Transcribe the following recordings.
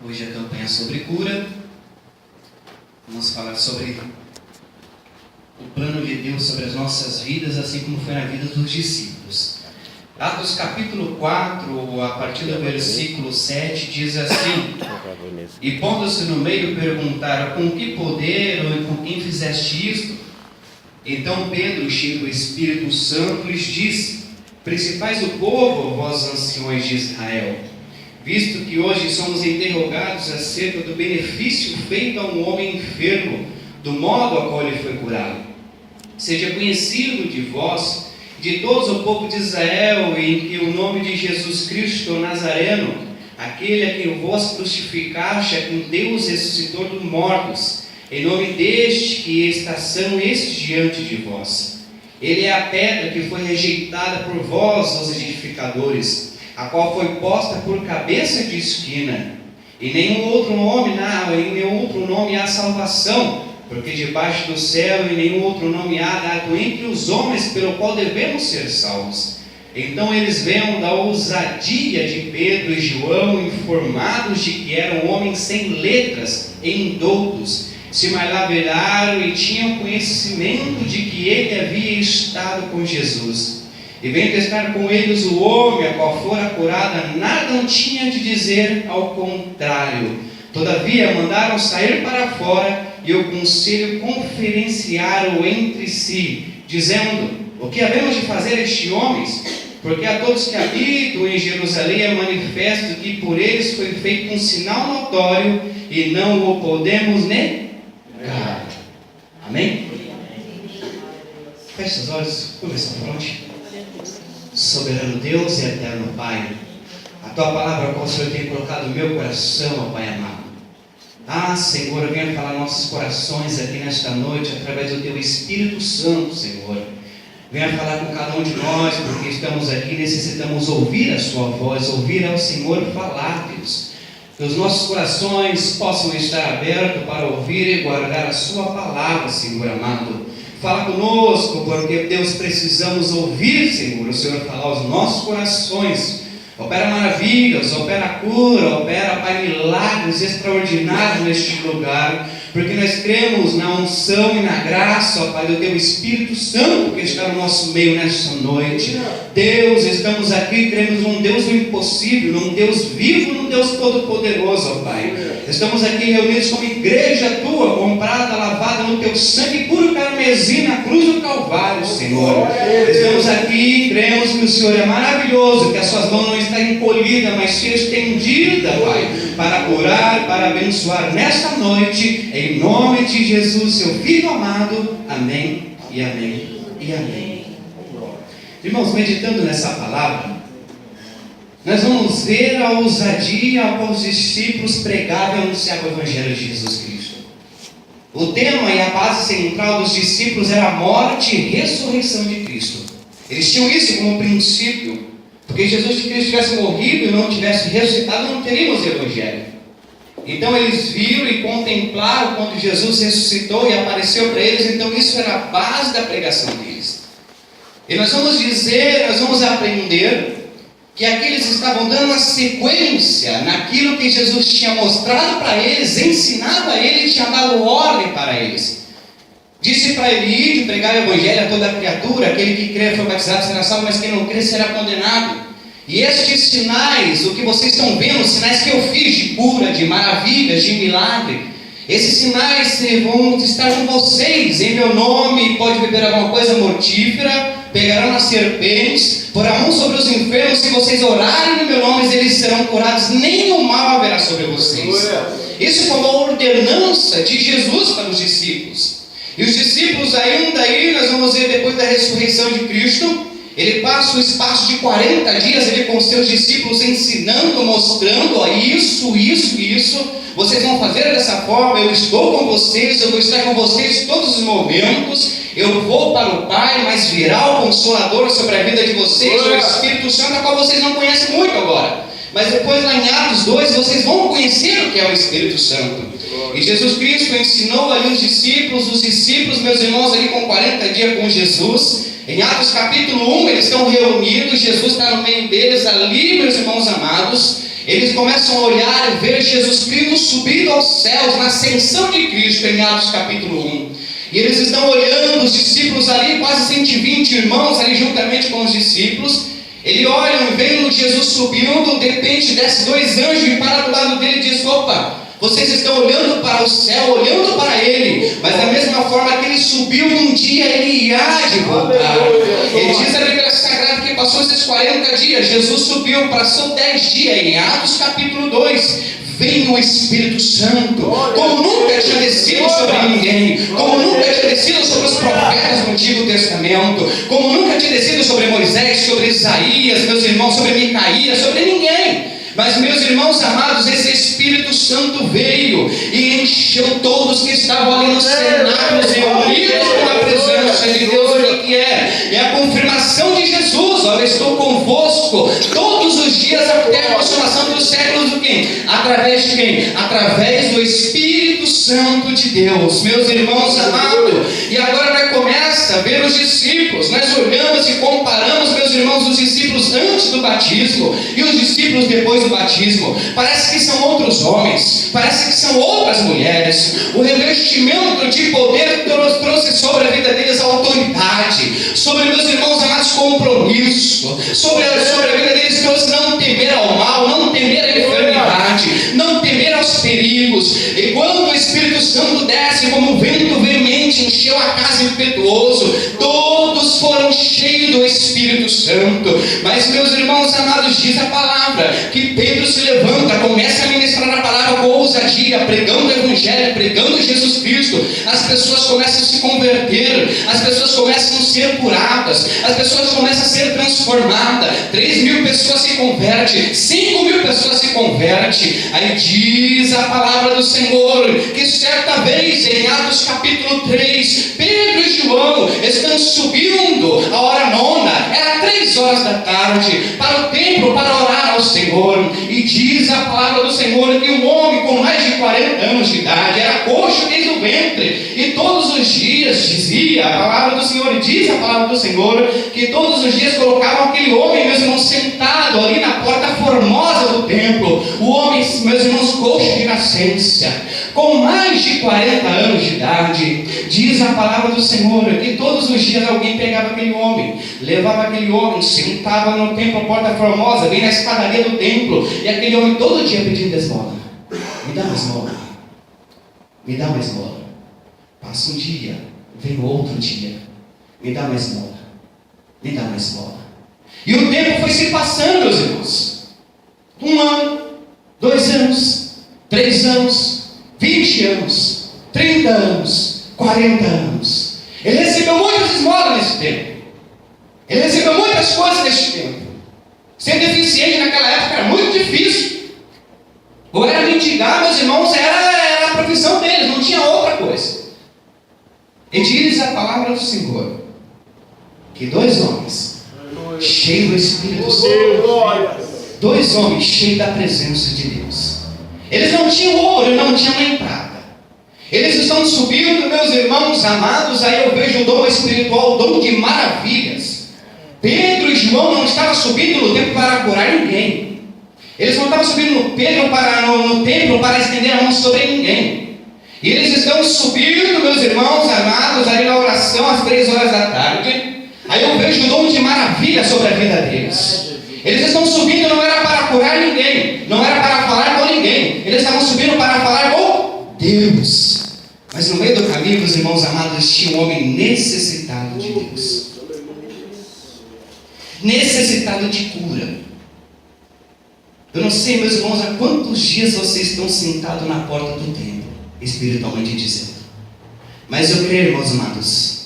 Hoje a campanha sobre cura. Vamos falar sobre o plano de Deus sobre as nossas vidas, assim como foi na vida dos discípulos. Atos capítulo 4, a partir do versículo 7, diz assim: E pondo-se no meio, perguntaram: com que poder ou com quem fizeste isto? Então Pedro, cheio do Espírito Santo, lhes disse: Principais do povo, vós anciões de Israel, visto que hoje somos interrogados acerca do benefício feito a um homem enfermo, do modo a qual ele foi curado. Seja conhecido de vós, de todos o povo de Israel, em que o nome de Jesus Cristo, o Nazareno, aquele a quem vós crucificaste, a quem Deus ressuscitou dos mortos, em nome deste que está são estes diante de vós. Ele é a pedra que foi rejeitada por vós, os edificadores, a qual foi posta por cabeça de esquina. Em nenhum outro nome há salvação, porque debaixo do céu em nenhum outro nome há dado entre os homens pelo qual devemos ser salvos. Então eles veem da ousadia de Pedro e João, informados de que eram homens sem letras e indoutos, se maravilharam e tinham conhecimento de que ele havia estado com Jesus. E vendo estar com eles o homem a qual fora curada, nada não tinha de dizer, ao contrário. Todavia mandaram sair para fora, e o conselho conferenciaram entre si, dizendo: o que havemos de fazer a estes homens? Porque a todos que habitam em Jerusalém é manifesto que por eles foi feito um sinal notório, e não o podemos negar. Amém? Feche os olhos, curva essa fronte. Soberano Deus e eterno Pai, a Tua palavra, qual o Senhor tem colocado no meu coração, ó Pai amado. Senhor, venha falar nossos corações aqui nesta noite, através do Teu Espírito Santo, Senhor. Venha falar com cada um de nós, porque estamos aqui, necessitamos ouvir a Sua voz, ouvir ao Senhor falar, Deus. Que os nossos corações possam estar abertos para ouvir e guardar a Sua palavra, Senhor amado. Fala conosco, porque Deus precisamos ouvir, Senhor, o Senhor falar aos nossos corações. Opera maravilhas, opera cura, opera, Pai, milagres extraordinários neste lugar, porque nós cremos na unção e na graça, ó Pai, do Teu Espírito Santo que está no nosso meio nesta noite. Deus, estamos aqui, cremos num Deus do impossível, num Deus vivo, num Deus todo-poderoso, ó Pai. Estamos aqui reunidos como igreja Tua, comprada, lavada no Teu sangue puro carmesim na cruz do Calvário, Senhor. Estamos aqui, cremos que o Senhor é maravilhoso, que as Suas mãos não estão encolhidas, mas se estendida, Pai, para curar, para abençoar nesta noite, em nome de Jesus, Seu Filho amado. Amém e amém e amém. Irmãos, meditando nessa palavra, nós vamos ver a ousadia a qual os discípulos pregavam e anunciavam o Evangelho de Jesus Cristo. O tema e a base central dos discípulos era a morte e ressurreição de Cristo. Eles tinham isso como princípio, porque Jesus de Cristo tivesse morrido e não tivesse ressuscitado, não teríamos Evangelho. Então eles viram e contemplaram quando Jesus ressuscitou e apareceu para eles, então isso era a base da pregação deles. E nós vamos aprender que aqueles estavam dando a sequência naquilo que Jesus tinha mostrado para eles, ensinado a eles, tinha dado ordem para eles. Disse para ele ir de pregar o Evangelho a toda a criatura, aquele que crê foi batizado será salvo, mas quem não crê será condenado. E estes sinais, o que vocês estão vendo, os sinais que eu fiz de cura, de maravilhas, de milagre, esses sinais vão estar com vocês em meu nome. Pode beber alguma coisa mortífera, pegarão as serpentes, porão a mão sobre os enfermos, se vocês orarem no meu nome, eles serão curados, nenhum mal haverá sobre vocês. Isso foi uma ordenança de Jesus para os discípulos. E os discípulos ainda aí, nós vamos ver depois da ressurreição de Cristo, ele passa o espaço de 40 dias, ele com seus discípulos ensinando, mostrando, ó, isso, vocês vão fazer dessa forma, eu estou com vocês, eu vou estar com vocês todos os momentos, eu vou para o Pai, mas virá o Consolador sobre a vida de vocês, o Espírito Santo, a qual vocês não conhecem muito agora. Mas depois lá em Atos 2, vocês vão conhecer o que é o Espírito Santo. E Jesus Cristo ensinou ali os discípulos, meus irmãos, ali com 40 dias com Jesus. Em Atos capítulo 1, eles estão reunidos, Jesus está no meio deles ali, meus irmãos amados. Eles começam a olhar e ver Jesus Cristo subindo aos céus na ascensão de Cristo em Atos capítulo 1. E eles estão olhando os discípulos ali, quase 120 irmãos ali juntamente com os discípulos. Eles olham e veem Jesus subindo, de repente desce 2 anjos e para do lado dele e diz: opa, vocês estão olhando para o céu, olhando para Ele, mas da mesma forma que Ele subiu, um dia Ele há de voltar. Ele diz a Bíblia Sagrada que passou esses 40 dias, Jesus subiu, passou 10 dias, em Atos capítulo 2, vem o Espírito Santo, como nunca tinha descido sobre ninguém, como nunca tinha descido sobre os profetas do Antigo Testamento, como nunca tinha descido sobre Moisés, sobre Isaías, meus irmãos, sobre Micaías, sobre ninguém. Mas, meus irmãos amados, esse Espírito Santo veio e encheu todos que estavam ali nos cenáculos, reunidos com a presença de Deus. O que é? É a confirmação de Jesus. Olha, estou convosco todos os dias até a consumação dos séculos. Do quem? Através de quem? Através do Espírito Santo de Deus, meus irmãos amados. E agora começa a ver os discípulos. Nós olhamos e comparamos, meus irmãos, os discípulos antes do batismo e os discípulos depois do batismo. Parece que são outros homens, parece que são outras mulheres. O revestimento de poder trouxe sobre a vida deles autoridade, sobre, meus irmãos amados, compromisso, sobre a vida deles trouxe não temer ao mal, não temer à enfermidade, não temer aos perigos. E quando o Espírito Santo desce como um vento veemente, encheu a casa impetuoso, todos foram cheios do Espírito Santo. Mas, meus irmãos amados, diz a palavra que Pedro se levanta, começa a ministrar a palavra com ousadia, pregando o Evangelho, pregando Jesus Cristo. As pessoas começam a se converter, as pessoas começam a ser curadas, as pessoas começam a ser transformadas. 3.000 pessoas se convertem, 5.000 pessoas se convertem. Aí diz a palavra do Senhor que certa vez em Atos capítulo 3, Pedro e João estão subindo a hora nona, era 3 horas da tarde, para o templo para orar ao Senhor. E diz a palavra do Senhor que um homem com mais de 40 anos de idade era coxo desde o ventre, e todos os dias dizia a palavra do Senhor, e diz a palavra do Senhor que todos os dias colocavam aquele homem, meus irmãos, sentado ali na porta formosa do templo. O homem, meus irmãos, coxo de nascença, com mais de 40 anos de idade. Diz a palavra do Senhor que todos os dias alguém pegava aquele homem, levava aquele homem, sentava no templo, a porta formosa, bem na escadaria do templo, e aquele homem todo dia pedindo esmola: me dá uma esmola, me dá uma esmola. Passa um dia, vem outro dia, me dá uma esmola, me dá uma esmola. E o tempo foi se passando, meus irmãos. 1 ano, 2 anos, 3 anos, 20 anos, 30 anos, 40 anos. Ele recebeu muitas esmolas nesse tempo. Ele recebeu muitas coisas nesse tempo. Ser deficiente naquela época era muito difícil. Ou era mendigar, meus irmãos, era a profissão deles, não tinha outra coisa. E diz a palavra do Senhor que 2 homens cheios do Espírito Santo, 2 homens cheios da presença de Deus, eles não tinham ouro, não tinham nem prata. Eles estão subindo, meus irmãos amados. Aí eu vejo o dom espiritual, o dom de maravilhas. Pedro e João não estavam subindo no templo para curar ninguém. Eles não estavam subindo no templo para estender a mão sobre ninguém. E eles estão subindo, meus irmãos amados, ali na oração às 3 horas da tarde. Aí eu vejo o dom de maravilha sobre a vida deles. Eles estão subindo, não era para curar ninguém, não era para falar com ninguém. Eles estavam subindo para falar com Deus. Mas no meio do caminho, meus irmãos amados, tinha um homem necessitado de Deus, necessitado de cura. Eu não sei, meus irmãos, há quantos dias vocês estão sentados na porta do templo, espiritualmente dizendo. Mas eu creio, irmãos amados,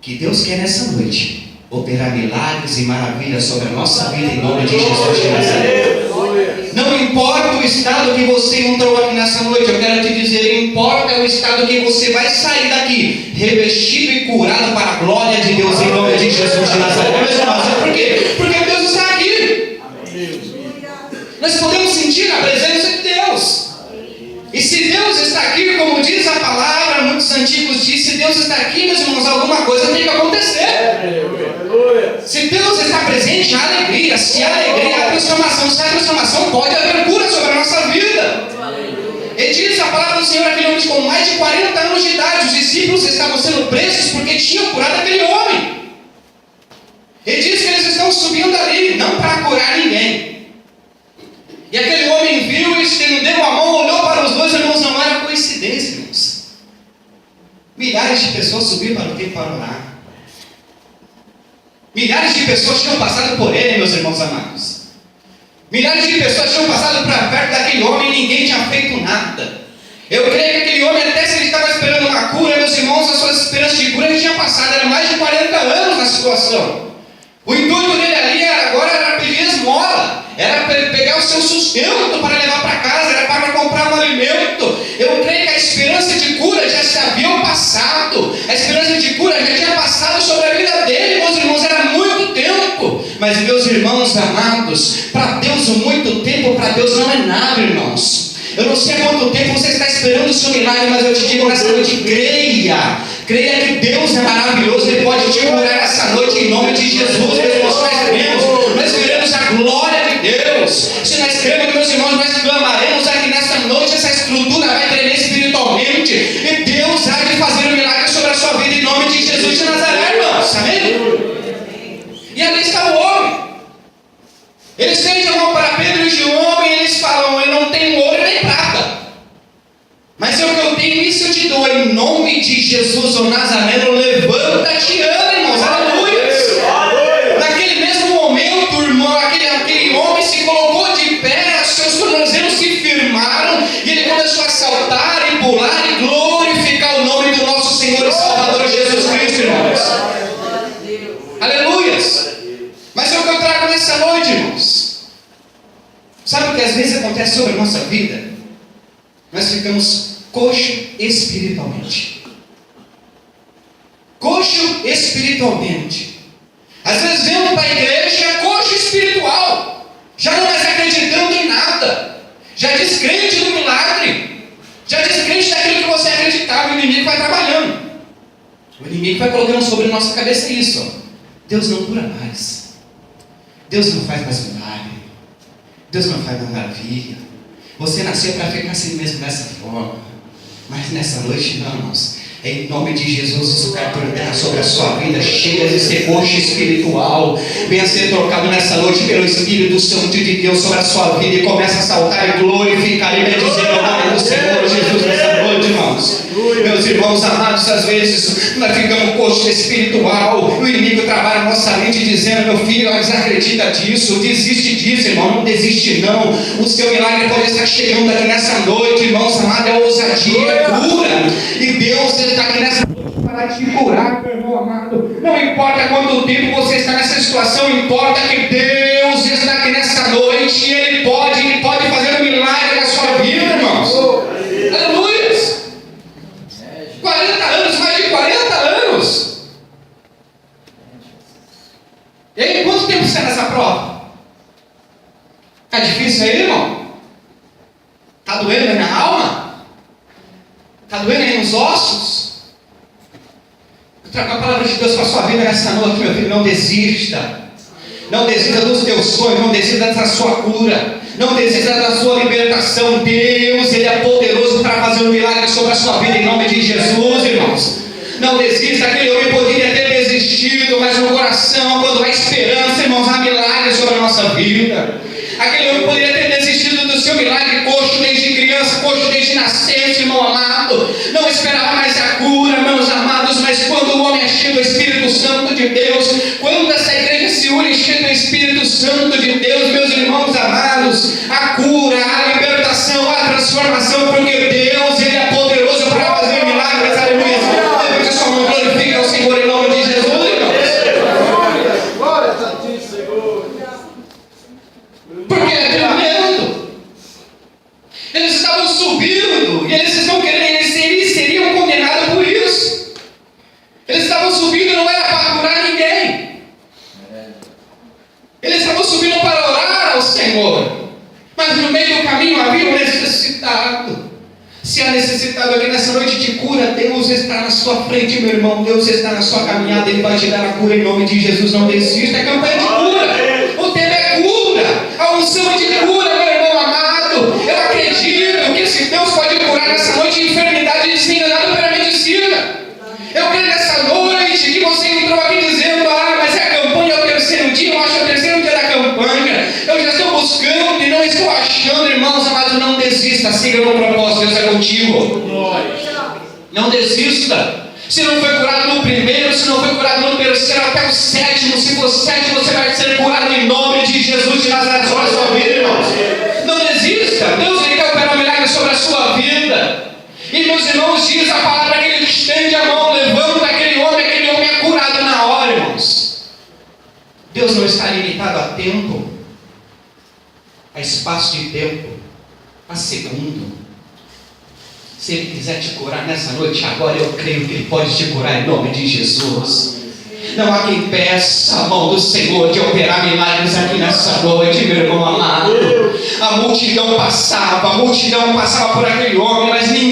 que Deus quer nessa noite operar milagres e maravilhas sobre a nossa vida em nome de Jesus de Nazaré. Não importa o estado que você entrou aqui nessa noite, eu quero te dizer, importa o estado que você vai sair daqui, revestido e curado para a glória de Deus em nome de Jesus de Nazaré. Meus irmãos, por quê? Porque Deus está aqui. Nós podemos sentir a presença de Deus. E se Deus está aqui, como diz a palavra, muitos antigos dizem, se Deus está aqui, meus irmãos, alguma coisa tem que acontecer. Se Deus está presente, há alegria. Se há alegria, há transformação. Se há transformação, pode haver cura. de 40 anos de idade. Os discípulos estavam sendo presos porque tinham curado aquele homem. Ele diz que eles estão subindo ali, não para curar ninguém. E aquele homem viu, estendeu a mão, olhou para os dois irmãos, não era coincidência, irmãos. Milhares de pessoas subiram para o templo para orar. Milhares de pessoas tinham passado por ele, meus irmãos amados. Milhares de pessoas tinham passado para perto daquele homem e ninguém tinha feito nada. Eu creio que aquele homem, até se ele estava esperando uma cura, meus irmãos, as suas esperanças de cura já tinha passado. Era mais de 40 anos na situação. O intuito dele ali agora era pedir esmola, era pegar o seu sustento para levar para casa, era para comprar um alimento. Eu creio que a esperança de cura já se havia passado, a esperança de cura já tinha passado sobre a vida dele, meus irmãos, era muito tempo. Mas, meus irmãos amados, para Deus muito tempo, para Deus não é nada, irmãos. Eu não sei há quanto tempo você está esperando o seu milagre, mas eu te digo nessa noite, creia. Creia que Deus é maravilhoso, Ele pode te curar essa noite em nome de Jesus. Meus irmãos, nós veremos a glória de Deus. Se nós cremos, meus irmãos, nós clamaremos aqui nessa noite, essa estrutura vai tremer espiritualmente, e Deus há de fazer um milagre sobre a sua vida em nome de Jesus de Nazaré, irmãos. Amém? E ali está o homem. Eles estendem a mão para Pedro e João e eles falam: eu não tenho ouro nem prata, mas é o que eu tenho, isso eu te dou. Em nome de Jesus, o Nazareno, levanta-te e anda, irmãos. Aleluia! Naquele mesmo momento, irmão, aquele homem se colocou de pé, seus tornozelos se firmaram e ele começou a saltar e pular e glorificar o nome do nosso Senhor e Salvador Jesus Cristo, irmãos. Aleluias! Mas é o que eu trago nessa noite, irmãos. Sabe o que às vezes acontece sobre a nossa vida? Nós ficamos coxo espiritualmente. Coxo espiritualmente. Às vezes vemos para a igreja coxo espiritual, já não mais acreditando em nada, já descrente do milagre, já descrente daquilo que você acreditava. O inimigo vai trabalhando, o inimigo vai colocando sobre a nossa cabeça isso, ó. Deus não cura mais, Deus não faz mais milagre, Deus não faz mais maravilha. Você nasceu para ficar assim mesmo dessa forma. Mas nessa noite não, irmãos. Em nome de Jesus, isso cai por terra sobre a sua vida. Chega de ser coxo espiritual. Venha ser trocado nessa noite pelo Espírito Santo de Deus sobre a sua vida. E começa a saltar e glorificar e bendizer o nome do Senhor Jesus nessa noite, irmãos. Meus irmãos amados, às vezes nós ficamos coxo espiritual. O inimigo trabalha na nossa mente dizendo: meu filho, desacredita disso, desiste disso, irmão. Não desiste não. O seu milagre pode estar chegando aqui nessa noite, irmãos amados. É ousadia, é cura. E Deus está aqui nessa noite para te curar, meu irmão amado. Não importa quanto tempo você está nessa situação, importa que Deus está aqui nessa noite e Ele pode fazer um milagre na sua vida, irmãos. Aleluia! 40 anos, mais de 40 anos. E aí, quanto tempo você está nessa prova? Está difícil aí, irmão? Está doendo na minha alma? Está doendo aí nos ossos? Eu trago a palavra de Deus para a sua vida nessa noite, meu filho. Não desista. Não desista dos teus sonhos. Não desista da sua cura. Não desista da sua libertação. Deus, Ele é poderoso para fazer um milagre sobre a sua vida em nome de Jesus, irmãos. Não desista. Aquele homem poderia ter desistido, mas no coração, quando há esperança, irmãos, há milagre sobre a nossa vida. Aquele homem poderia ter desistido do seu milagre, coxo desde criança, coxo desde nascença, irmão amado. Não esperava mais a cura, meus amados, mas quando o homem é cheio do Espírito Santo de Deus, quando essa igreja se une cheia do Espírito Santo de Deus, meus irmãos amados, a cura, a libertação, a transformação, porque Deus, Ele é poderoso para fazer milagres. Aleluia. Depois que sua mão glorifica ao Senhor em nome de Jesus, irmãos. Glória a Ti, Senhor. Porque é tremendo. Eles estavam subindo e eles estão querendo, eles seriam condenados por isso. Eles estavam subindo, não era para curar ninguém. Eles estavam subindo para orar ao Senhor. Mas no meio do caminho havia um necessitado. Se há necessitado aqui nessa noite de cura, Deus está na sua frente, meu irmão. Deus está na sua caminhada. Ele vai te dar a cura em nome de Jesus. Não desista. É campanha de cura. O tema é cura. A unção é de cura, meu irmão amado. Eu acredito que se Deus pode curar nessa noite enfermidade, Ele se engana contigo. Não desista. Se não foi curado no primeiro, se não foi curado no terceiro, até o sétimo. Se for sétimo, você vai ser curado em nome de Jesus de Nazaré sobre a sua vida, irmãos. Não desista. Deus ele quer operar um milagre sobre a sua vida. E meus irmãos, diz a palavra que ele estende a mão, levanta aquele homem é curado na hora, irmãos. Deus não está limitado a tempo, a espaço de tempo, a segundo. Se Ele quiser te curar nessa noite, agora eu creio que Ele pode te curar em nome de Jesus. Não há quem peça a mão do Senhor de operar milagres aqui nessa noite, meu irmão amado. A multidão passava por aquele homem, mas ninguém